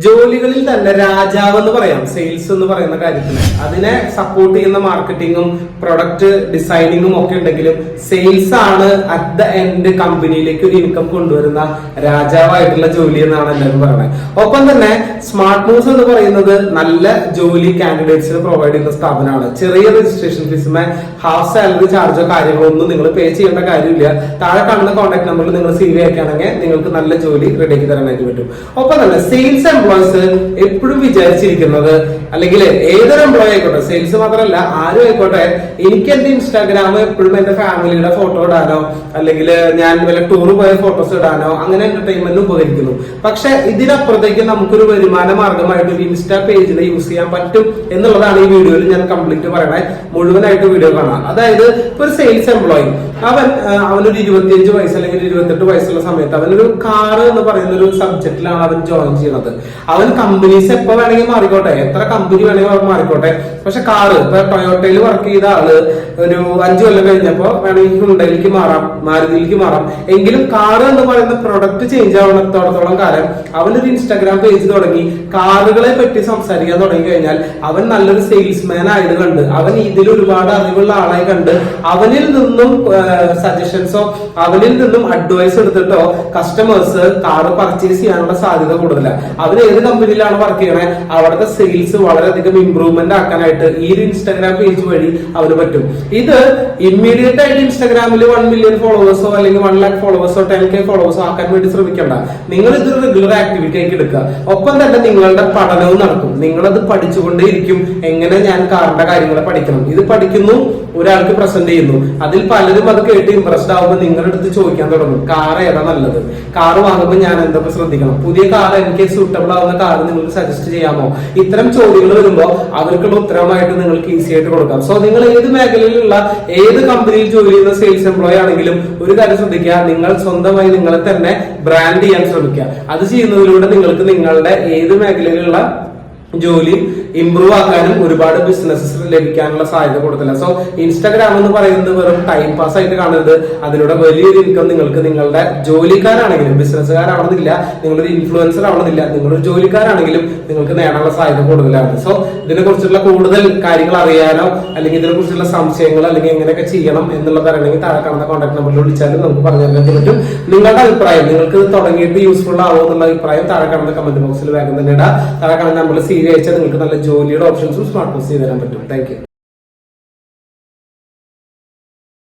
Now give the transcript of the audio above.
ജോലികളിൽ തന്നെ രാജാവ് എന്ന് പറയാം സെയിൽസ് എന്ന് പറയുന്ന കാര്യത്തിൽ അതിനെ സപ്പോർട്ട് ചെയ്യുന്ന മാർക്കറ്റിംഗും പ്രൊഡക്റ്റ് ഡിസൈനിങ്ങും ഒക്കെ ഉണ്ടെങ്കിലും സെയിൽസ് ആണ് അറ്റ് ദ എൻഡ് കമ്പനിയിലേക്ക് ഒരു ഇൻകം കൊണ്ടുവരുന്ന രാജാവായിട്ടുള്ള ജോലി എന്നാണ് എല്ലാവരും പറയുന്നത്. ഒപ്പം തന്നെ സ്മാർട്ട് മൂവ്സ് എന്ന് പറയുന്നത് നല്ല ജോലി കാൻഡിഡേറ്റ്സിന് പ്രൊവൈഡ് ചെയ്യുന്ന സ്ഥാപനമാണ്. ചെറിയ രജിസ്ട്രേഷൻ ഫീസുമേ ഹാഫ് സാലറി ചാർജോ കാര്യങ്ങളോ ഒന്നും നിങ്ങൾ പേ ചെയ്യേണ്ട കാര്യമില്ല. താഴെ കാണുന്ന കോൺടാക്ട് നമ്പറിൽ നിങ്ങൾ CV അയക്കുകയാണെങ്കിൽ നിങ്ങൾക്ക് നല്ല ജോലി റെഡിയാക്കി തരാനായിട്ട് പറ്റും. ഒപ്പം തന്നെ സെയിൽസ് എംപ്ലോയീസ് എപ്പോഴും വിചാരിച്ചിരിക്കുന്നത്, അല്ലെങ്കിൽ ഏതൊരു എംപ്ലോയി ആയിക്കോട്ടെ, സെയിൽസ് മാത്രമല്ല ആരും ആയിക്കോട്ടെ, എനിക്ക് എന്റെ ഇൻസ്റ്റാഗ്രാം എപ്പോഴും എന്റെ ഫാമിലിയുടെ ഫോട്ടോ ഇടാനോ അല്ലെങ്കിൽ ഞാൻ വല്ല ടൂർ പോയ ഫോട്ടോസ് ഇടാനോ അങ്ങനെ എന്റർടൈൻമെന്റ് ഉപകരിക്കുന്നു. പക്ഷെ ഇതിനപ്പുറത്തേക്ക് നമുക്കൊരു വരുമാന മാർഗമായിട്ട് ഒരു ഇൻസ്റ്റാ പേജിൽ യൂസ് ചെയ്യാൻ പറ്റും എന്നുള്ളതാണ് ഈ വീഡിയോയിൽ ഞാൻ കംപ്ലീറ്റ് പറയണേ. മുഴുവനായിട്ട് വീഡിയോ കാണാം. അതായത് ഇപ്പൊ ഒരു സെയിൽസ് എംപ്ലോയി അവനൊരു 25 വയസ്സ് അല്ലെങ്കിൽ 28 വയസ്സുള്ള സമയത്ത് അവനൊരു കാറ് എന്ന് പറയുന്ന ഒരു സബ്ജക്റ്റിലാണ് അവൻ ജോയിൻ ചെയ്യുന്നത്. അവൻ കമ്പനീസ് എപ്പോ വേണമെങ്കിൽ മാറിക്കോട്ടെ, എത്ര കമ്പനി വേണമെങ്കിൽ അവർ മാറിക്കോട്ടെ, പക്ഷെ കാറ് ഇപ്പൊ ടൊയോട്ടയിൽ വർക്ക് ചെയ്ത ആള് ഒരു 5 കൊല്ലം കഴിഞ്ഞപ്പോ വേണമെങ്കിൽ ഹുണ്ടയിലേക്ക് മാറാം, മാരുതിയിലേക്ക് മാറാം. എങ്കിലും കാറ് എന്ന് പറയുന്ന പ്രൊഡക്റ്റ് ചേഞ്ച് ആവുന്നിടത്തോളം കാലം അവനൊരു ഇൻസ്റ്റാഗ്രാം പേജ് തുടങ്ങി കാറുകളെ പറ്റി സംസാരിക്കാൻ തുടങ്ങി കഴിഞ്ഞാൽ അവൻ നല്ലൊരു സെയിൽസ്മാൻ ആയത് കണ്ട്, അവൻ ഇതിൽ ഒരുപാട് അറിവുള്ള ആളായി കണ്ട് അവനിൽ നിന്നും സജഷൻസോ അവനിൽ നിന്നും അഡ്വൈസ് എടുത്തിട്ടോ കസ്റ്റമേഴ്സ് കാറ് പർച്ചേസ് ചെയ്യാനുള്ള സാധ്യത കൂടുതലാണ്. അവൻ ഏത് കമ്പനിയിലാണ് വർക്ക് ചെയ്യണേ അവിടുത്തെ സെയിൽസ് വളരെയധികം ഇംപ്രൂവ്മെന്റ് ആക്കാനായിട്ട് ഈ ഒരു ഇൻസ്റ്റാഗ്രാം പേജ് വഴി അവന് പറ്റും. ഇത് ഇമ്മീഡിയറ്റ് ആയിട്ട് ഇൻസ്റ്റാഗ്രാമിൽ 1 മില്യൺ ഫോളോവേഴ്സോ അല്ലെങ്കിൽ 1 ലാഖ് ഫോളോവേഴ്സോ 10K ഫോളോവേഴ്സോ ആക്കാൻ വേണ്ടി ശ്രമിക്കണ്ട. നിങ്ങൾ ഇതൊരു റെഗുലർ ആക്ടിവിറ്റി ആക്കി എടുക്കുക. ഒപ്പം തന്നെ നിങ്ങളുടെ പഠനവും നടക്കും. നിങ്ങളത് പഠിച്ചുകൊണ്ടേയിരിക്കും. എങ്ങനെ ഞാൻ കാറിന്റെ കാര്യങ്ങൾ പഠിക്കണം, ഇത് പഠിക്കുന്നു, ഒരാൾക്ക് പ്രസന്റ് ചെയ്യുന്നു, അതിൽ പലരും അത് കേട്ട് ഇംപ്രസ്ഡ് ആവുമ്പോൾ നിങ്ങളുടെ അടുത്ത് ചോദിക്കാൻ തുടങ്ങും, കാർ ഏതാ നല്ലത്, കാർ വാങ്ങുമ്പോൾ ഞാൻ എന്തൊക്കെ ശ്രദ്ധിക്കണം, പുതിയ കാർ എനിക്ക് സൂട്ടബിൾ ആവുന്ന കാർ നിങ്ങൾക്ക് സജസ്റ്റ് ചെയ്യാമോ? ഇത്തരം ചോദ്യങ്ങൾ വരുമ്പോൾ അവർക്കുള്ള ഉത്തരമായിട്ട് നിങ്ങൾക്ക് ഈസി ആയിട്ട് കൊടുക്കാം. സോ നിങ്ങൾ ഏത് മേഖലയിലുള്ള ഏത് കമ്പനിയിൽ ജോലി ചെയ്യുന്ന സെയിൽസ് എംപ്ലോയി ആണെങ്കിലും ഒരു കാര്യം ശ്രദ്ധിക്കുക, നിങ്ങൾ സ്വന്തമായി നിങ്ങളെ തന്നെ ബ്രാൻഡ് ചെയ്യാൻ ശ്രമിക്കുക. അത് ചെയ്യുന്നതിലൂടെ നിങ്ങൾക്ക് നിങ്ങളുടെ ഏത് മേഖലയിലുള്ള ജോലി ഇംപ്രൂവ് ആക്കാനും ഒരുപാട് ബിസിനസ്സസ് ലഭിക്കാനുള്ള സാധ്യത കൊടുക്കില്ല. സോ ഇൻസ്റ്റാഗ്രാം എന്ന് പറയുന്നത് വെറും ടൈം പാസ് ആയിട്ട് കാണരുത്. അതിലൂടെ വലിയൊരു ഇൻകം നിങ്ങൾക്ക് നിങ്ങളുടെ ജോലിക്കാരാണെങ്കിലും, ബിസിനസ്സുകാരാവണമെന്നില്ല, നിങ്ങളൊരു ഇൻഫ്ലുവൻസർ ആവണമെന്നില്ല, നിങ്ങളൊരു ജോലിക്കാരാണെങ്കിലും നിങ്ങൾക്ക് നേടാനുള്ള സാധ്യത കൂടുതലാണ്. സോ ഇതിനെ കുറിച്ചുള്ള കൂടുതൽ കാര്യങ്ങൾ അറിയാനോ അല്ലെങ്കിൽ ഇതിനെ കുറിച്ചുള്ള സംശയങ്ങൾ അല്ലെങ്കിൽ എങ്ങനെയൊക്കെ ചെയ്യണം എന്നുള്ളത് അറിയണമെങ്കിൽ താഴെ കാണുന്ന കോൺടാക്ട് നമ്പറിൽ വിളിച്ചാലും നമുക്ക് പറഞ്ഞു തരാൻ പറ്റും. നിങ്ങളുടെ അഭിപ്രായം, നിങ്ങൾക്ക് തുടങ്ങിയിട്ട് യൂസ്ഫുൾ ആവോ എന്നുള്ള അഭിപ്രായം താഴെ കാണുന്ന കമന്റ് ബോക്സിൽ വേഗം തന്നെ ഇടാം. താഴെ കാണുന്ന നമ്പറിൽ CV അയച്ചാൽ നിങ്ങൾക്ക് നല്ല ജോലിയുടെ ഓപ്ഷൻസും സ്മാർട്ട് പോസ്റ്റ് ചെയ്ത് തരാൻ പറ്റും. Thank you.